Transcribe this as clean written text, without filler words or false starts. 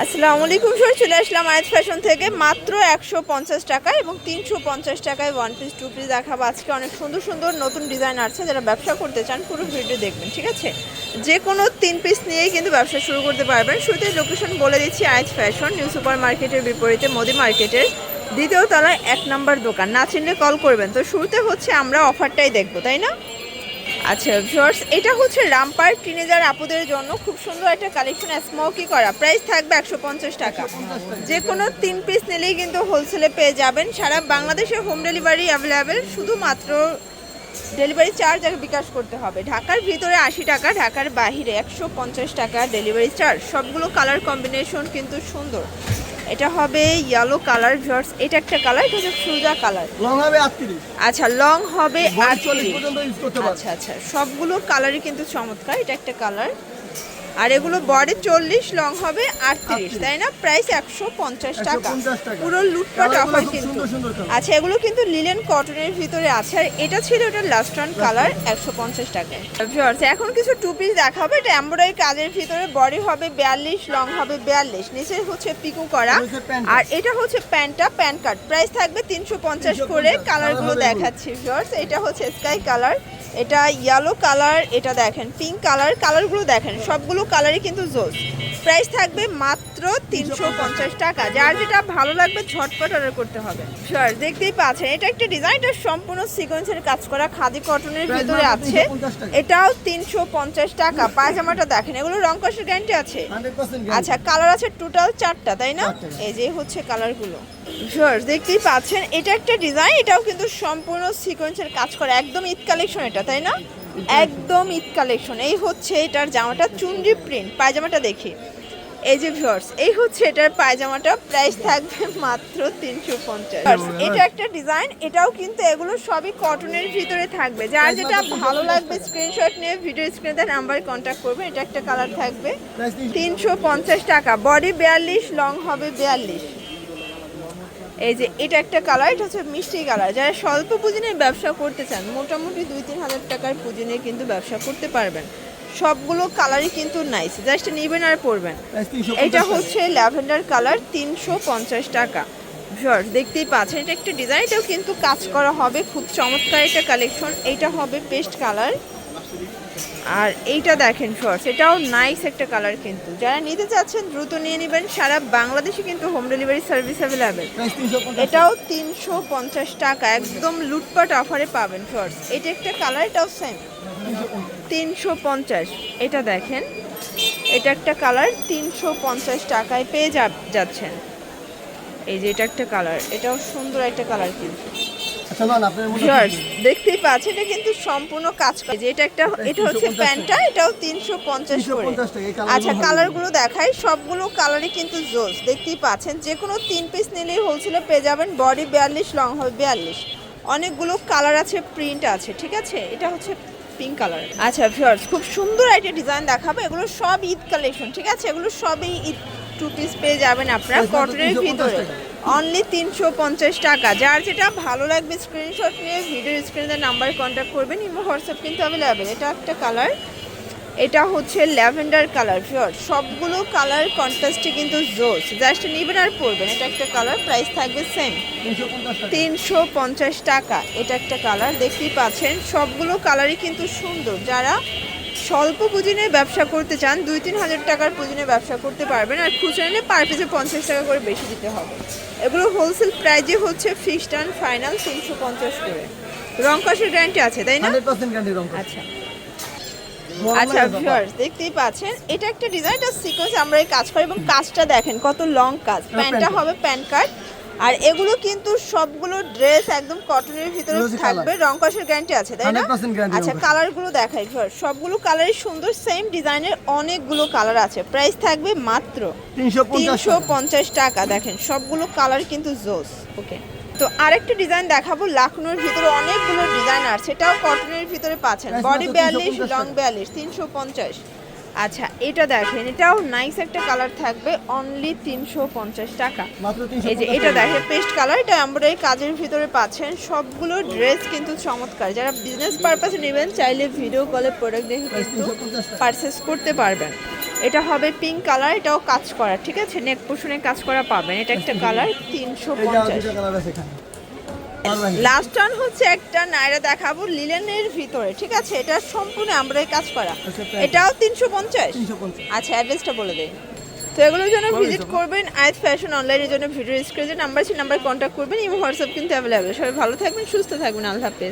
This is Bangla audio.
আসসালামু আলাইকুম স্যার, চলে আসলাম আয়াত ফ্যাশন থেকে মাত্র 150 টাকা এবং 350 টাকায় ওয়ান পিস টু পিস দেখাবো। আজকে অনেক সুন্দর সুন্দর নতুন ডিজাইন আছে, যারা ব্যবসা করতে চান পুরো ভিডিও দেখবেন, ঠিক আছে? যে কোনো 3 পিস নিয়েই কিন্তু ব্যবসা শুরু করতে পারবেন। শুরুতে লোকেশন বলে দিচ্ছি, আয়াত ফ্যাশন নিউ সুপার মার্কেটের বিপরীতে মোদি মার্কেটের দ্বিতীয় তলায় 1 নম্বর দোকান। না চিনলে কল করবেন। তো শুরুতে হচ্ছে আমরা অফারটাই দেখবো, তাই না? আচ্ছা ভিউয়ার্স, এটা হচ্ছে রামপার টিনেজার আপুদের জন্য খুব সুন্দর একটা কালেকশন, স্মোকি করা। প্রাইস থাকবে 150 টাকা। যে কোনো 3 পিস নিলেই কিন্তু হোলসেলে পেয়ে যাবেন। সারা বাংলাদেশে হোম ডেলিভারি অ্যাভেলেবেল, শুধুমাত্র ডেলিভারি চার্জ আগে বিকাশ করতে হবে। ঢাকার ভিতরে 80 টাকা, ঢাকার বাহিরে 150 টাকা ডেলিভারি চার্জ। সবগুলো কালার কম্বিনেশন কিন্তু সুন্দর। এটা হবে ইয়েলো কালার ভিউয়ার্স, এটা একটা কালার, এটা হচ্ছে ফিরোজা কালার। লং হবে 38। আচ্ছা, লং হবে 40 পর্যন্ত ইউজ করতে পারবেন। আচ্ছা আচ্ছা, সবগুলো কালারই কিন্তু চমৎকার। এটা একটা কালার, আর এগুলো বডি 40, লং হবে 38, তাই না? প্রাইস 150 টাকা, পুরো লুটপাট অফার কিন্তু। আচ্ছা, এগুলো কিন্তু লিলেন কটনের ভিতরে আছে, আর এটা ছিল এটা লাস্ট রান কালার 150 টাকায়। ভিউয়ার্স, এখন কিছু টু পিস দেখাবো। এটা এমব্রয়ডারি কাজের ভিতরে, বডি হবে 42, লং হবে 42, নিচে হচ্ছে পিকো করা, আর এটা হচ্ছে প্যান্টটা প্যান্ট কাট। প্রাইস থাকবে 350 করে। কালারগুলো দেখাচ্ছি ভিউয়ার্স, এটা হচ্ছে স্কাই কালার, এটা ইয়েলো কালার, এটা দেখেন পিঙ্ক কালার। কালারগুলো দেখেন, সবগুলো কালারই কিন্তু জোস। প্রাইস থাকবে মাত্র 350 টাকা। যার যেটা ভালো লাগবে ঝটপট অর্ডার করতে হবে। শিওর, দেখতেই পাচ্ছেন এটা একটা ডিজাইন, এটা সম্পূর্ণ সিকোয়েন্সের কাজ করা খাদি কটনের ভিতরে আছে। এটাও 350 টাকা। পায়জামাটা দেখেন, এগুলো রং কষের গ্যারান্টি আছে। আচ্ছা, কালার আছে টোটাল 4টা, তাই না? এই যে হচ্ছে কালারগুলো। শিওর, দেখতেই পাচ্ছেন এটা একটা ডিজাইন, এটাও কিন্তু সম্পূর্ণ সিকোয়েন্সের কাজ করা, একদম ঈদ কালেকশন এটা, তাই না? একদম ঈদ কালেকশন। এই হচ্ছে এটার জামাটা, চুনরি প্রিন্ট। পায়জামাটা দেখি, এই যে ভিউয়ার্স, এই হচ্ছে এটার পায়জামাটা। প্রাইস থাকবে মাত্র 350। এটা একটা ডিজাইন, এটাও কিন্তু এগুলো সবই কটনের ভিতরে থাকবে। যার যেটা ভালো লাগবে স্ক্রিনশট নিয়ে ভিডিও স্ক্রিনে নাম্বারে কন্ট্যাক্ট করবেন। এটা একটা কালার থাকবে 350 টাকা, বডি 42, লং হবে 42। এই যে এটা একটা কালার, এটা হচ্ছে মিষ্টি কালার। যারা স্বল্প পুঁজি নিয়ে ব্যবসা করতে চান, মোটামুটি 2-3 হাজার টাকার পুঁজি নিয়ে কিন্তু ব্যবসা করতে পারবেন। সবগুলো কালারই কিন্তু নাইস, জাস্ট নেবেন আর পরবেন। এটা হচ্ছে ল্যাভেন্ডার কালার, 350 টাকা। ভিউয়ার্স, দেখতেই পাচ্ছেন এটা একটা ডিজাইন, এটাও কিন্তু কাজ করা হবে, খুব চমৎকার একটা কালেকশন। এইটা হবে পেস্ট কালার, আর এইটা দেখেন ভিউয়ার্স, এটাও নাইস একটা কালার কিন্তু। যারা নিতে চাচ্ছেন দ্রুত নিয়ে নেবেন। সারা বাংলাদেশে কিন্তু হোম ডেলিভারি সার্ভিস অ্যাভেলেবেল। এটাও 350 টাকা, একদম লুটপাট অফারে পাবেন ভিউয়ার্স। এটা একটা কালার, এটাও সেম 350। এটা দেখেন, এটা একটা কালার, 350 টাকায় পেয়ে যাচ্ছেন। এই যে এটা একটা কালার, এটাও সুন্দর একটা কালার কিন্তু। দেখতেই পাচ্ছেন এটা কিন্তু সম্পূর্ণ কাজ করে। যে এটা হচ্ছে প্যান্টটা, এটাও 350 করে। আচ্ছা, কালারগুলো দেখাই, সবগুলো কালারই কিন্তু জোস। দেখতেই পাচ্ছেন যে কোনো 3 পিস নিলেই হোলসেলে পেয়ে যাবেন। বডি 42, লং হবে 42। অনেকগুলো কালার আছে, প্রিন্ট আছে, ঠিক আছে? এটা হচ্ছে পিঙ্ক কালার। আচ্ছা ভিউয়ার্স, খুব সুন্দর একটা ডিজাইন দেখাবো। এগুলো সব ঈদ কালেকশন, ঠিক আছে? এগুলো সবই ঈদ টু পিস পেয়ে যাবেন আপনারা কটনের ভিতরে, অনলি 350 টাকা। যার যেটা ভালো লাগবে স্ক্রিনশট নিয়ে ভিডিও স্ক্রিনে নাম্বারে কন্ট্যাক্ট করবেন। ইমো হোয়াটসঅ্যাপ কিন্তু অ্যাভেলেবেল। এটা একটা কালার, এটা হচ্ছে ল্যাভেন্ডার কালার। ভিউয়ার্স, সবগুলো কালার কন্ট্রাস্টে কিন্তু জোস, জাস্ট নেবেন আর পরবেন। এটা একটা কালার, প্রাইস থাকবে সেম 350 টাকা। এটা একটা কালার, দেখতেই পাচ্ছেন সবগুলো কালারই কিন্তু সুন্দর। যারা স্বল্প পুঁজি নিয়ে ব্যবসা করতে চান, 2-3 হাজার টাকার পুঁজি নিয়ে ব্যবসা করতে পারবেন। আর খুচরা নিলে পার পিসে 50 টাকা করে বেশি দিতে হবে। এগুলো হোলসেল প্রাইজে হচ্ছে ফিক্সড অ্যান্ড ফাইনাল 350 করে। রং কষের গ্যারান্টি আছে, তাই না? 100% গ্যারান্টি রং। আচ্ছা আচ্ছা ভিউয়ার্স, দেখতেই পাচ্ছেন এটা একটা ডিজাইন, এটা সিকোয়েন্স আমরা এই কাজ করি, এবং কাজটা দেখেন কত লং কাজ। প্যান্টটা হবে প্যান্ট কাট, আর এগুলো কিন্তু সবগুলো ড্রেস একদম কটনের ভিতরে থাকবে। রং কষের গ্যারান্টি আছে, তাই না? আচ্ছা, কালারগুলো দেখাই ভিউয়ার্স, সবগুলো কালারই সুন্দর। সেম ডিজাইনের অনেকগুলো কালার আছে। প্রাইস থাকবে মাত্র 350 টাকা। দেখেন সবগুলো কালার কিন্তু জোস। ওকে, তো আরেকটা ডিজাইন দেখাবো। লাখনোর ভিতরে অনেকগুলো ডিজাইন আছে, এটাও কটনের ভিতরে পাচ্ছেন। Body 42, long 42, 350। আচ্ছা, এটা দেখেন, এটাও নাইস একটা কালার থাকবে, অনলি 350 টাকা। এই যে এটা দেখেন পেস্ট কালার, এটা এমব্রয়ডারি কাজের ভিতরে পাচ্ছেন। সবগুলো ড্রেস কিন্তু চমৎকার। যারা বিজনেস পারপাসে নেবেন চাইলে ভিডিও কলে প্রোডাক্ট দেখে কিন্তু পারচেস করতে পারবেন। এটা হবে পিঙ্ক কালার, এটাও কাজ করা, ঠিক আছে, নেক পোর্শনে কাজ করা পাবেন। এটা একটা কালার এই যে আর 350। দুটো কালার আছে এখানে। লাস্ট ওয়ান হচ্ছে একটা নাইরা দেখাবো লিলেনের ভিতরে, ঠিক আছে, এটা সম্পূর্ণ আমরা কাজ করা, আচ্ছা, এটাও 350। 350। আচ্ছা অ্যাড্রেসটা বলে দেই। তো এগুলোর জন্য ভিজিট করবেন আয়াত ফ্যাশন অনলাইনের জন্য ভিডিও স্ক্রিনে নাম্বার আছে, নাম্বার কন্ট্যাক্ট করবেন। ইমো হোয়াটসঅ্যাপ কিন্তু অ্যাভেলেবেল। সবাই ভালো থাকবেন, সুস্থ থাকবেন, আল্লাহ হাফেজ।